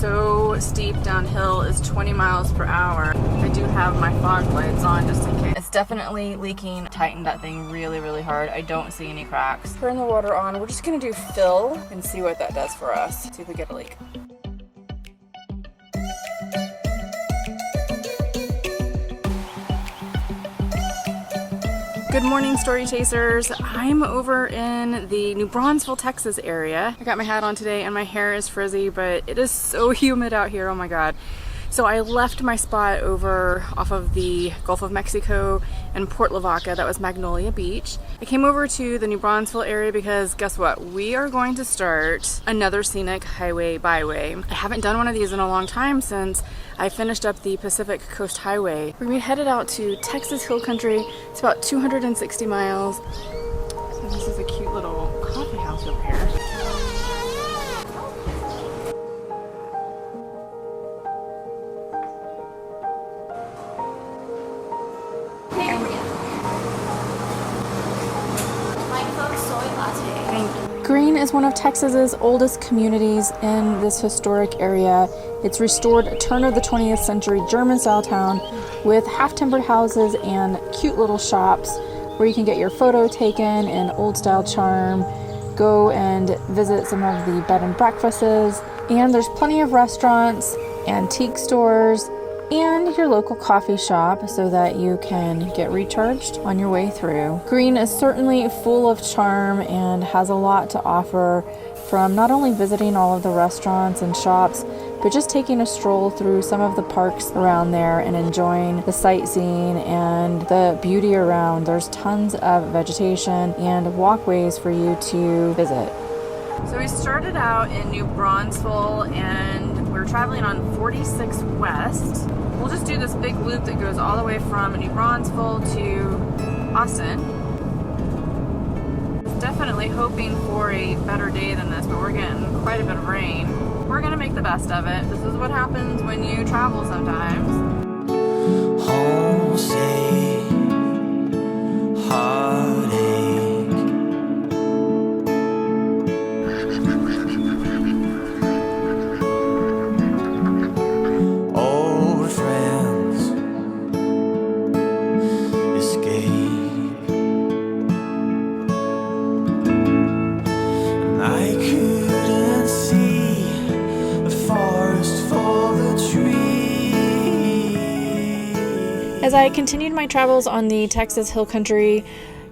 so steep downhill is 20 miles per hour. I do have my fog lights on just in case. It's definitely leaking. Tightened that thing really, really hard. I don't see any cracks. Turn the water on. We're just gonna do fill and see what that does for us. See if we get a leak. Good morning, story chasers. I'm over in the New Braunsfel, Texas area. I got my hat on today and my hair is frizzy, but it is so humid out here, oh my God. So I left my spot over off of the Gulf of Mexico and Port Lavaca, that was Magnolia Beach. I came over to the New Braunsfel area because guess what? We are going to start another scenic highway byway. I haven't done one of these in a long time since I finished up the Pacific Coast Highway. We're gonna be headed out to Texas Hill Country. It's about 260 miles. So this is a cute little coffee house over here. Green is one of Texas's oldest communities in this historic area. It's restored turn of the 20th century German-style town with half-timbered houses and cute little shops where you can get your photo taken in old-style charm, go and visit some of the bed and breakfasts, and there's plenty of restaurants, antique stores, and your local coffee shop so that you can get recharged on your way through. Green is certainly full of charm and has a lot to offer, from not only visiting all of the restaurants and shops, but just taking a stroll through some of the parks around there and enjoying the sightseeing and the beauty around. There's tons of vegetation and walkways for you to visit. So we started out in New Braunsfel and we're traveling on 46 West. We'll just do this big loop that goes all the way from New Braunsfel to Austin. Definitely hoping for a better day than this, but we're getting quite a bit of rain. We're gonna make the best of it. This is what happens when you travel sometimes. Homesick, heartache. Old friends escape. And I couldn't see the forest for the trees. As I continued my travels on the Texas Hill Country,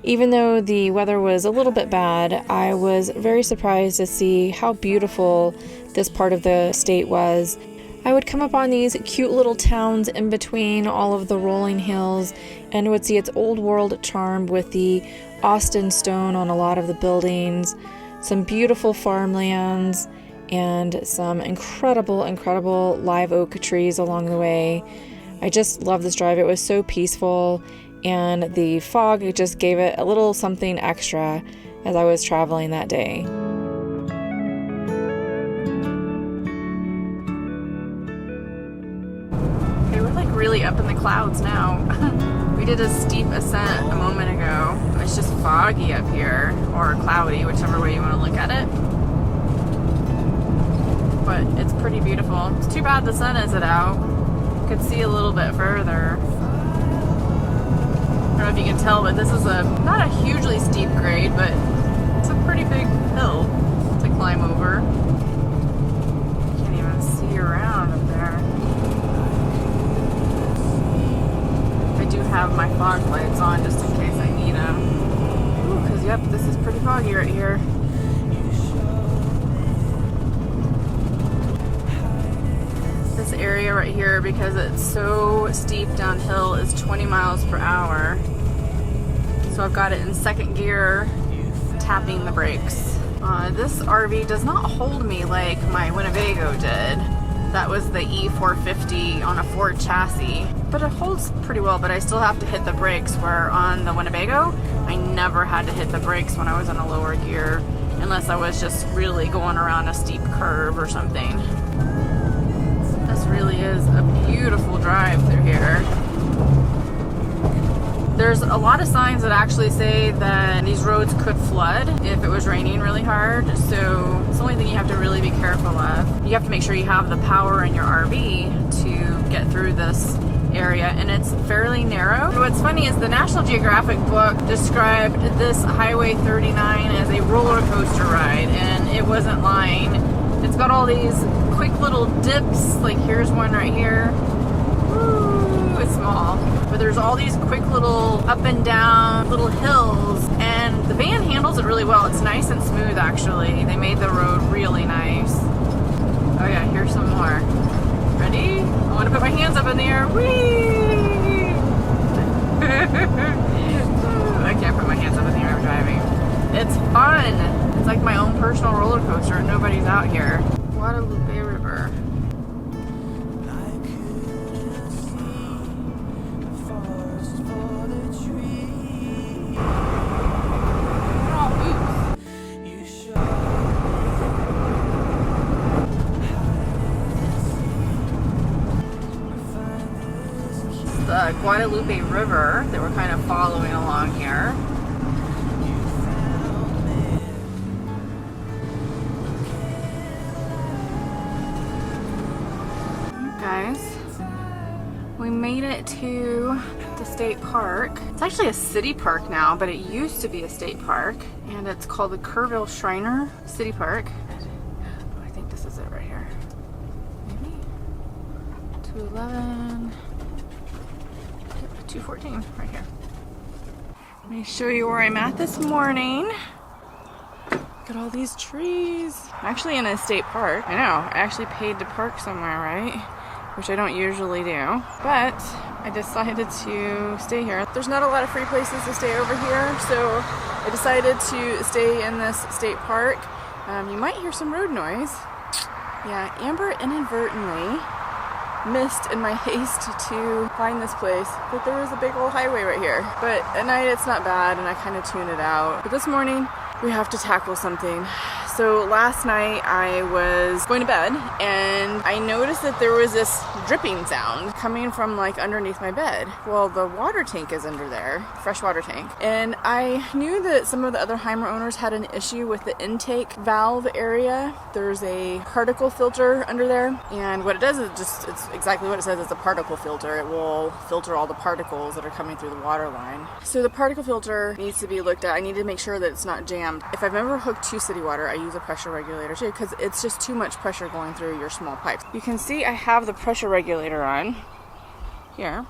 even though the weather was a little bit bad, I was very surprised to see how beautiful this part of the state was. I would come up on these cute little towns in between all of the rolling hills and would see its old world charm with the Austin stone on a lot of the buildings, some beautiful farmlands, and some incredible live oak trees along the way. I just love this drive. It was so peaceful, and the fog just gave it a little something extra as I was traveling that day. Okay, we're like really up in the clouds now. We did a steep ascent a moment ago. It's just foggy up here, or cloudy, whichever way you want to look at it. But it's pretty beautiful. It's too bad the sun isn't out. You could see a little bit further. I don't know if you can tell, but this is not a hugely steep grade, but it's a pretty big hill to climb over. Can't even see around up there. I do have my fog lights on just in case I need them. Because yep, this is pretty foggy right here. This area right here, because it's so steep downhill, is 20 miles per hour. So I've got it in second gear, tapping the brakes. This RV does not hold me like my Winnebago did. That was the E450 on a Ford chassis. But it holds pretty well, but I still have to hit the brakes, where on the Winnebago, I never had to hit the brakes when I was in a lower gear, unless I was just really going around a steep curve or something. This really is a beautiful drive through here. There's a lot of signs that actually say that these roads could flood if it was raining really hard, so it's the only thing you have to really be careful of. You have to make sure you have the power in your RV to get through this area, and it's fairly narrow. What's funny is the National Geographic book described this Highway 39 as a roller coaster ride, and it wasn't lying. It's got all these quick little dips, like here's one right here. Woo, it's small, but there's all these quick little up and down little hills, and the van handles it really well. It's nice and smooth, actually. They made the road really nice. Oh yeah, here's some more. Ready? I want to put my hands up in the air. Whee! I can't put my hands up in the air, I'm driving. It's fun. It's like my own personal roller coaster and nobody's out here. Guadalupe River. The Guadalupe River that we're kind of following along here. Guys, we made it to the state park. It's actually a city park now, but it used to be a state park, and it's called the Kerrville Shriner City Park. I think this is it right here. Maybe 211. 214 right here. Let me show you where I'm at this morning. Look at all these trees. I'm actually in a state park. I know, I actually paid to park somewhere, right? Which I don't usually do, but I decided to stay here. There's not a lot of free places to stay over here, so I decided to stay in this state park. You might hear some road noise. Yeah, Amber inadvertently missed in my haste to find this place that there was a big old highway right here. But at night it's not bad, and I kind of tune it out. But this morning we have to tackle something. So last night I was going to bed and I noticed that there was this dripping sound coming from like underneath my bed. Well, the water tank is under there, freshwater tank. And I knew that some of the other Hymer owners had an issue with the intake valve area. There's a particle filter under there. And what it does is it's exactly what it says. It's a particle filter. It will filter all the particles that are coming through the water line. So the particle filter needs to be looked at. I need to make sure that it's not jammed. If I've ever hooked to city water, I use a pressure regulator too, because it's just too much pressure going through your small pipes. You can see I have the pressure regulator on here,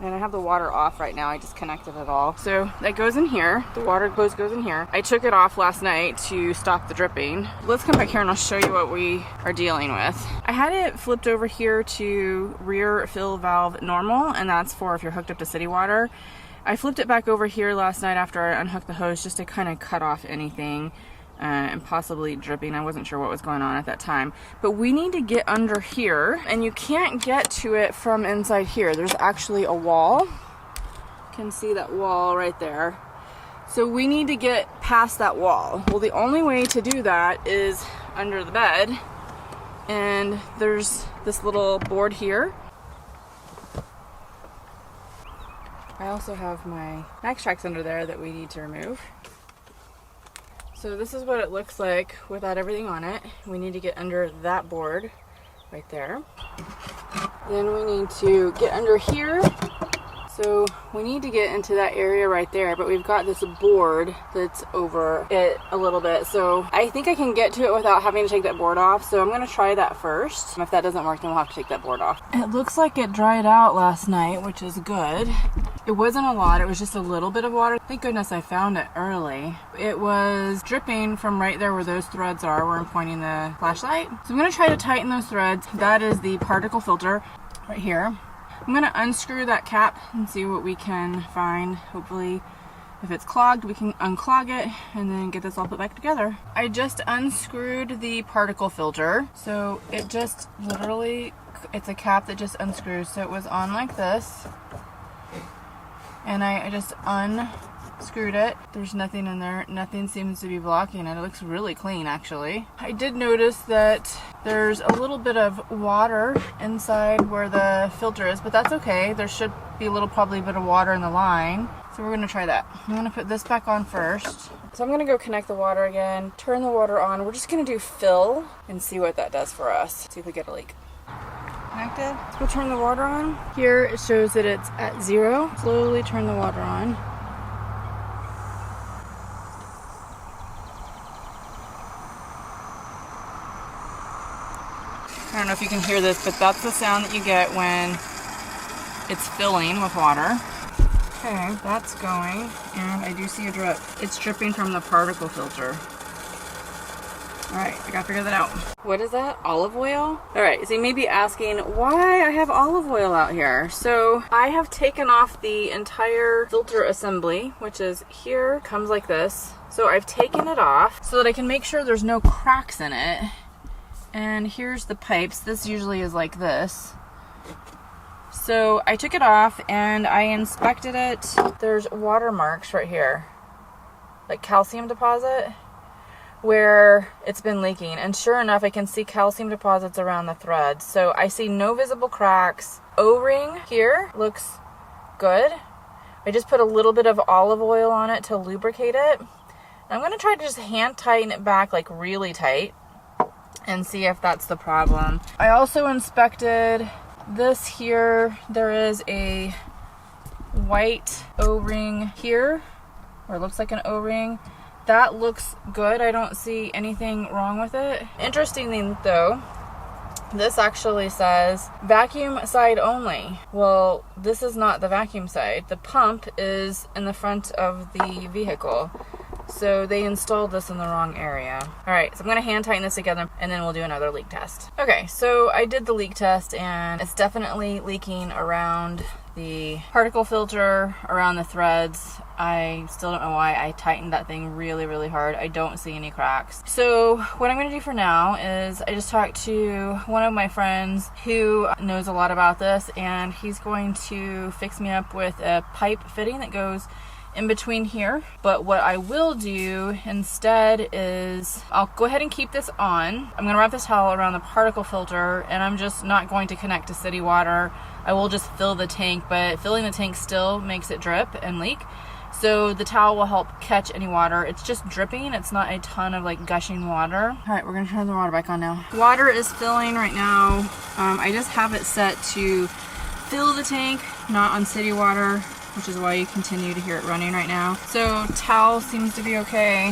and I have the water off right now. I just connected it all. So that goes in here. The water hose goes in here. I took it off last night to stop the dripping. Let's come back here and I'll show you what we are dealing with. I had it flipped over here to rear fill valve normal, and that's for if you're hooked up to city water. I flipped it back over here last night after I unhooked the hose just to kind of cut off anything and possibly dripping. I wasn't sure what was going on at that time. But we need to get under here, and you can't get to it from inside here. There's actually a wall. You can see that wall right there. So we need to get past that wall. Well, the only way to do that is under the bed. And there's this little board here. I also have my max tracks under there that we need to remove. So this is what it looks like without everything on it. We need to get under that board right there. Then we need to get under here. So we need to get into that area right there, but we've got this board that's over it a little bit. So I think I can get to it without having to take that board off. So I'm gonna try that first. If that doesn't work, then we'll have to take that board off. It looks like it dried out last night, which is good. It wasn't a lot, it was just a little bit of water. Thank goodness I found it early. It was dripping from right there where those threads are, where I'm pointing the flashlight. So I'm gonna try to tighten those threads. That is the particle filter right here. I'm gonna unscrew that cap and see what we can find. Hopefully, if it's clogged, we can unclog it and then get this all put back together. I just unscrewed the particle filter. So it just literally, it's a cap that just unscrews. So it was on like this. And I just unscrewed it. There's nothing in there. Nothing seems to be blocking it. It looks really clean, actually. I did notice that there's a little bit of water inside where the filter is, but that's okay. There should be a little probably bit of water in the line. So we're gonna try that. I'm gonna put this back on first. So I'm gonna go connect the water again, turn the water on. We're just gonna do fill and see what that does for us. See if we get a leak. Connected. Let's go turn the water on. Here it shows that it's at 0. Slowly turn the water on. I don't know if you can hear this, but that's the sound that you get when it's filling with water. Okay, that's going, and I do see a drip. It's dripping from the particle filter. All right, I gotta figure that out. What is that? Olive oil? All right, so you may be asking why I have olive oil out here. So I have taken off the entire filter assembly, which is here, comes like this. So I've taken it off so that I can make sure there's no cracks in it. And here's the pipes. This usually is like this. So I took it off and I inspected it. There's water marks right here, like calcium deposit, where it's been leaking. And sure enough, I can see calcium deposits around the thread. So I see no visible cracks. O-ring here looks good. I just put a little bit of olive oil on it to lubricate it. I'm gonna try to just hand tighten it back like really tight and see if that's the problem. I also inspected this here. There is a white O-ring here, or it looks like an O-ring. That looks good. I don't see anything wrong with it. Interestingly though, this actually says vacuum side only. Well, this is not the vacuum side. The pump is in the front of the vehicle. So they installed this in the wrong area. All right, so I'm gonna hand tighten this together and then we'll do another leak test. Okay, so I did the leak test and it's definitely leaking around the particle filter, around the threads. I still don't know why. I tightened that thing really, really hard. I don't see any cracks. So what I'm gonna do for now is I just talked to one of my friends who knows a lot about this, and he's going to fix me up with a pipe fitting that goes in between here. But what I will do instead is I'll go ahead and keep this on. I'm gonna wrap this towel around the particle filter, and I'm just not going to connect to city water. I will just fill the tank, but filling the tank still makes it drip and leak. So the towel will help catch any water. It's just dripping. It's not a ton of like gushing water. All right, we're gonna turn the water back on now. Water is filling right now. I just have it set to fill the tank, not on city water, which is why you continue to hear it running right now. So towel seems to be okay.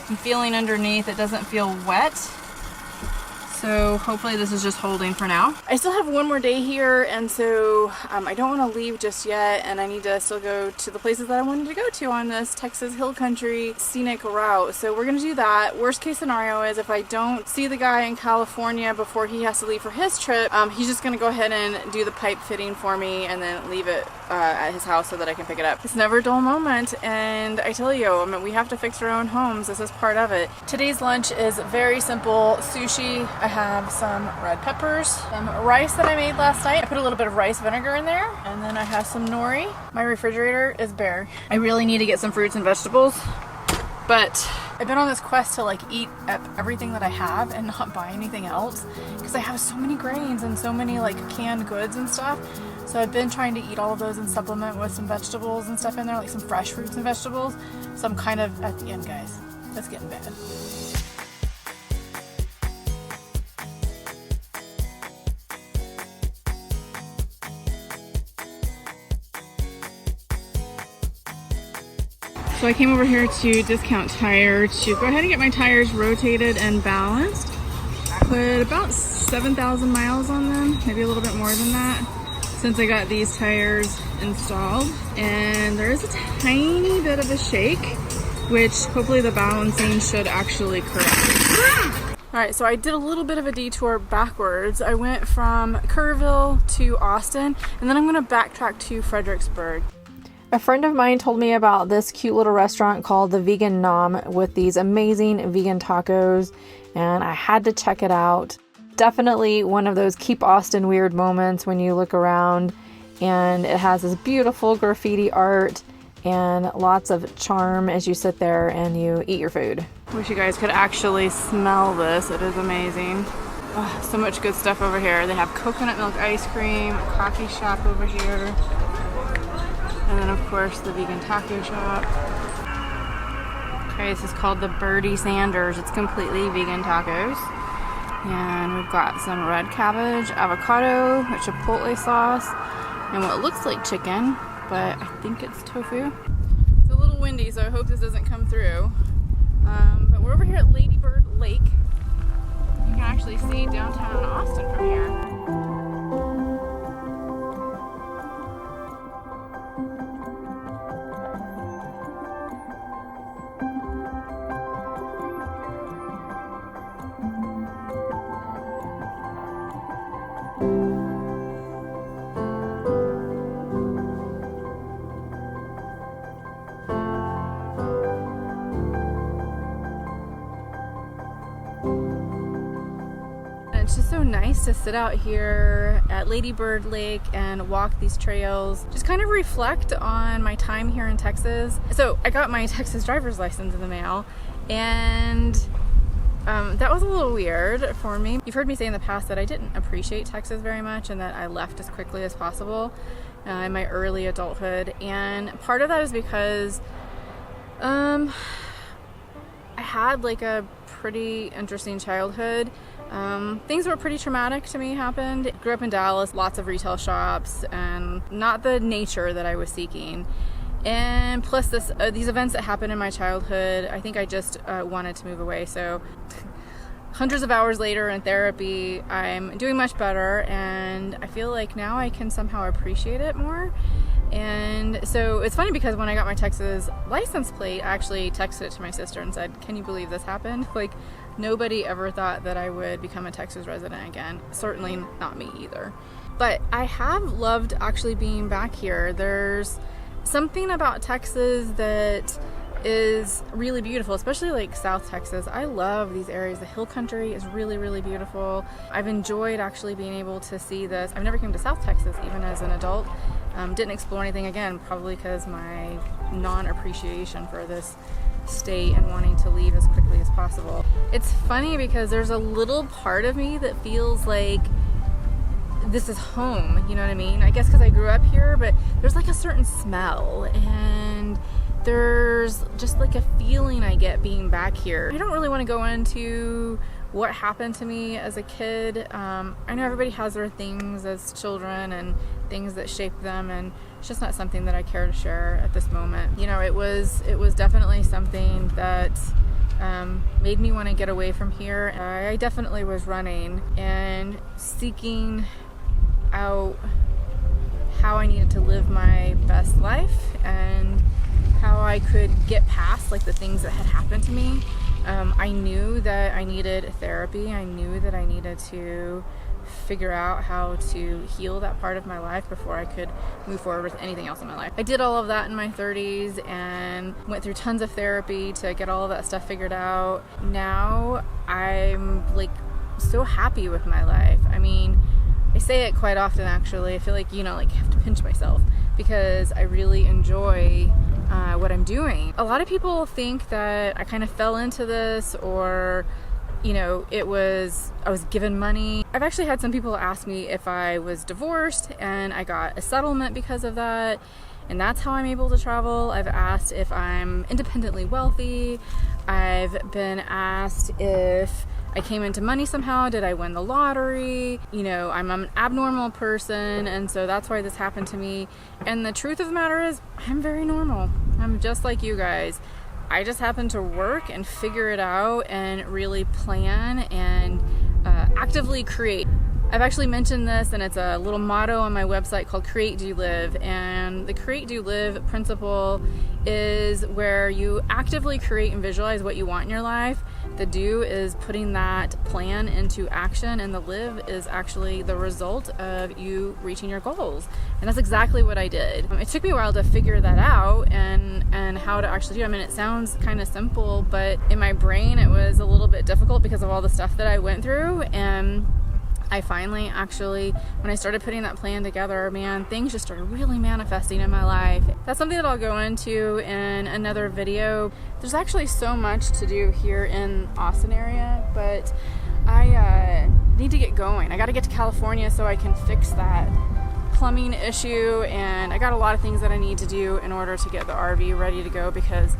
I'm feeling underneath, it doesn't feel wet. So hopefully this is just holding for now. I still have one more day here, and so I don't want to leave just yet, and I need to still go to the places that I wanted to go to on this Texas Hill Country scenic route. So we're gonna do that. Worst case scenario is if I don't see the guy in California before he has to leave for his trip, he's just gonna go ahead and do the pipe fitting for me and then leave it at his house so that I can pick it up. It's never a dull moment, and I tell you, I mean, we have to fix our own homes. This is part of it. Today's lunch is very simple. Sushi. I have some red peppers, some rice that I made last night. I put a little bit of rice vinegar in there, and then I have some nori. My refrigerator is bare. I really need to get some fruits and vegetables, but I've been on this quest to like eat up everything that I have and not buy anything else, because I have so many grains and so many like canned goods and stuff. So I've been trying to eat all of those and supplement with some vegetables and stuff in there, like some fresh fruits and vegetables. So I'm kind of at the end, guys. It's getting bad. So I came over here to Discount Tire to go ahead and get my tires rotated and balanced. Put about 7,000 miles on them, maybe a little bit more than that, since I got these tires installed. And there is a tiny bit of a shake, which hopefully the balancing should actually correct. Alright, so I did a little bit of a detour backwards. I went from Kerrville to Austin, and then I'm going to backtrack to Fredricksburg. A friend of mine told me about this cute little restaurant called the Vegan Nom with these amazing vegan tacos, and I had to check it out. Definitely one of those keep Austin weird moments when you look around, and it has this beautiful graffiti art and lots of charm as you sit there and you eat your food. Wish you guys could actually smell this. It is amazing. Oh, so much good stuff over here. They have coconut milk ice cream, a coffee shop over here. And then of course the vegan taco shop. Okay, this is called the Birdie Sanders. It's completely vegan tacos. And we've got some red cabbage, avocado, a chipotle sauce, and what looks like chicken, but I think it's tofu. It's a little windy, so I hope this doesn't come through. But we're over here at Lady Bird Lake. You can actually see downtown Austin from here. It's just so nice to sit out here at Lady Bird Lake and walk these trails, just kind of reflect on my time here in Texas. So I got my Texas driver's license in the mail, and that was a little weird for me. You've heard me say in the past that I didn't appreciate Texas very much and that I left as quickly as possible in my early adulthood, and part of that is because I had like a pretty interesting childhood. Things were pretty traumatic to me happened. Grew up in Dallas, lots of retail shops, and not the nature that I was seeking. And plus these events that happened in my childhood, I think I just wanted to move away. So hundreds of hours later in therapy, I'm doing much better, and I feel like now I can somehow appreciate it more. And so it's funny because when I got my Texas license plate, I actually texted it to my sister and said, "Can you believe this happened?" Like, nobody ever thought that I would become a Texas resident again. Certainly not me either. But I have loved actually being back here. There's something about Texas that is really beautiful, especially like South Texas. I love these areas. The hill country is really, really beautiful. I've enjoyed actually being able to see this. I've never came to South Texas even as an adult. Didn't explore anything, again, probably because my non-appreciation for this state and wanting to leave as quickly as possible. It's funny because there's a little part of me that feels like this is home, you know what I mean? I guess because I grew up here, but there's like a certain smell, and there's just like a feeling I get being back here. I don't really want to go into what happened to me as a kid. I know everybody has their things as children and things that shape them, and it's just not something that I care to share at this moment. You know, it was definitely something that made me want to get away from here. I definitely was running and seeking out how I needed to live my best life and how I could get past like the things that had happened to me. I knew that I needed therapy. I knew that I needed to figure out how to heal that part of my life before I could move forward with anything else in my life. I did all of that in my 30s and went through tons of therapy to get all of that stuff figured out. Now I'm like so happy with my life. I mean, I say it quite often actually. I feel like, you know, like I have to pinch myself because I really enjoy what I'm doing. A lot of people think that I kind of fell into this, or you know, I was given money. I've actually had some people ask me if I was divorced and I got a settlement because of that, and that's how I'm able to travel. I've asked if I'm independently wealthy. I've been asked if I came into money somehow. Did I win the lottery? You know, I'm an abnormal person, and so that's why this happened to me. And the truth of the matter is, I'm very normal. I'm just like you guys. I just happen to work and figure it out and really plan and actively create. I've actually mentioned this, and it's a little motto on my website called Create, Do, Live. And the Create, Do, Live principle is where you actively create and visualize what you want in your life. The do is putting that plan into action, and the live is actually the result of you reaching your goals. And that's exactly what I did. It took me a while to figure that out and how to actually do it. I mean, it sounds kind of simple, but in my brain it was a little bit difficult because of all the stuff that I went through. And I finally actually, when I started putting that plan together, man, things just started really manifesting in my life. That's something that I'll go into in another video. There's actually so much to do here in Austin area, but I need to get going. I got to get to California so I can fix that plumbing issue, and I got a lot of things that I need to do in order to get the RV ready to go, because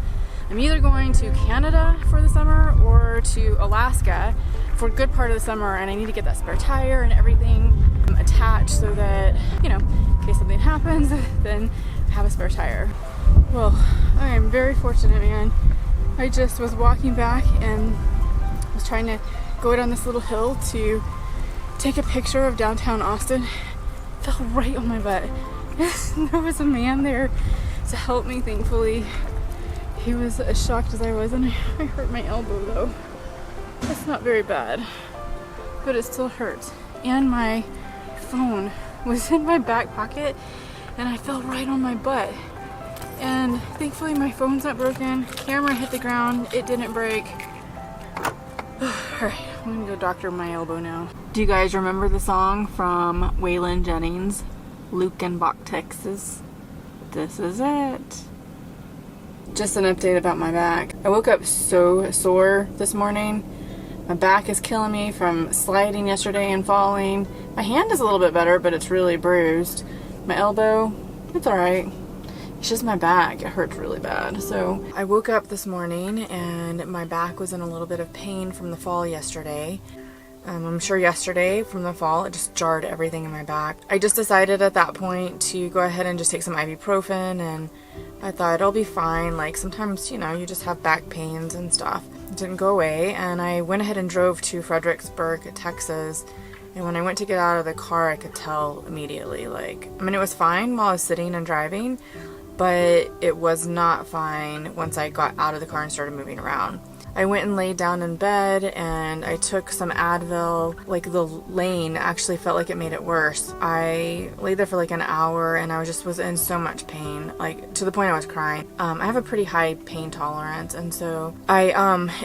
I'm either going to Canada for the summer or to Alaska for a good part of the summer, and I need to get that spare tire and everything attached so that, you know, in case something happens, then I have a spare tire. Well, I am very fortunate, man. I just was walking back and was trying to go down this little hill to take a picture of downtown Austin. Fell right on my butt. There was a man there to help me, thankfully. He was as shocked as I was, and I hurt my elbow though. It's not very bad, but it still hurts. And my phone was in my back pocket, and I fell right on my butt. And thankfully my phone's not broken. Camera hit the ground, it didn't break. Alright, I'm gonna go doctor my elbow now. Do you guys remember the song from Waylon Jennings, Lukenbach, Texas? This is it. Just an update about my back. I woke up so sore this morning. My back is killing me from sliding yesterday and falling. My hand is a little bit better, but it's really bruised. My elbow, it's alright. It's just my back. It hurts really bad. So I woke up this morning and my back was in a little bit of pain from the fall yesterday. I'm sure yesterday from the fall, it just jarred everything in my back. I just decided at that point to go ahead and just take some ibuprofen, and I thought it'll be fine. Like sometimes, you know, you just have back pains and stuff. It didn't go away, and I went ahead and drove to Fredricksburg, Texas. And when I went to get out of the car, I could tell immediately, like, I mean, it was fine while I was sitting and driving, but it was not fine once I got out of the car and started moving around. I went and laid down in bed and I took some Advil. Like the lane actually felt like it made it worse. I laid there for like an hour and I was in so much pain, like to the point I was crying. I have a pretty high pain tolerance, and so I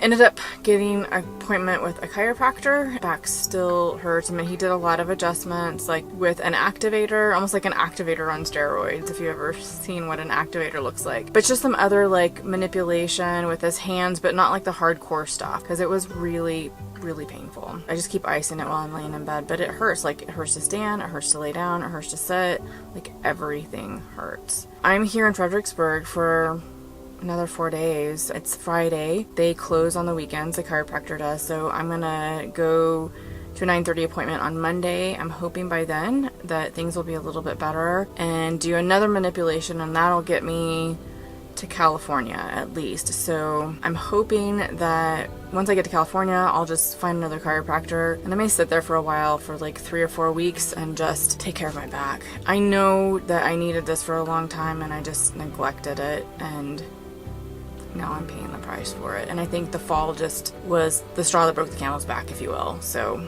ended up getting an appointment with a chiropractor. Back still hurts. I mean, he did a lot of adjustments, like with an activator, almost like an activator on steroids, if you've ever seen what an activator looks like. But just some other like manipulation with his hands, but not like the hardcore stuff, because it was really painful. I just keep icing it while I'm laying in bed, but it hurts. Like, it hurts to stand, it hurts to lay down, it hurts to sit, like everything hurts. I'm here in Fredricksburg for another 4 days. It's Friday. They close on the weekends, the chiropractor does, so I'm gonna go to a 9:30 appointment on Monday. I'm hoping by then that things will be a little bit better, and do another manipulation, and that'll get me to California at least. So I'm hoping that once I get to California, I'll just find another chiropractor, and I may sit there for a while, for like 3 or 4 weeks, and just take care of my back. I know that I needed this for a long time and I just neglected it, and now I'm paying the price for it. And I think the fall just was the straw that broke the camel's back, if you will. So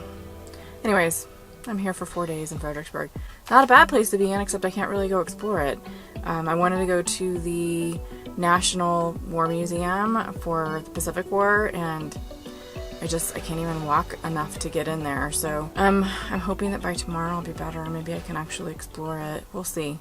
anyways, I'm here for 4 days in Fredricksburg. Not a bad place to be in, except I can't really go explore it. I wanted to go to the National War Museum for the Pacific War, and I can't even walk enough to get in there. So I'm hoping that by tomorrow I'll be better. Maybe I can actually explore it. We'll see.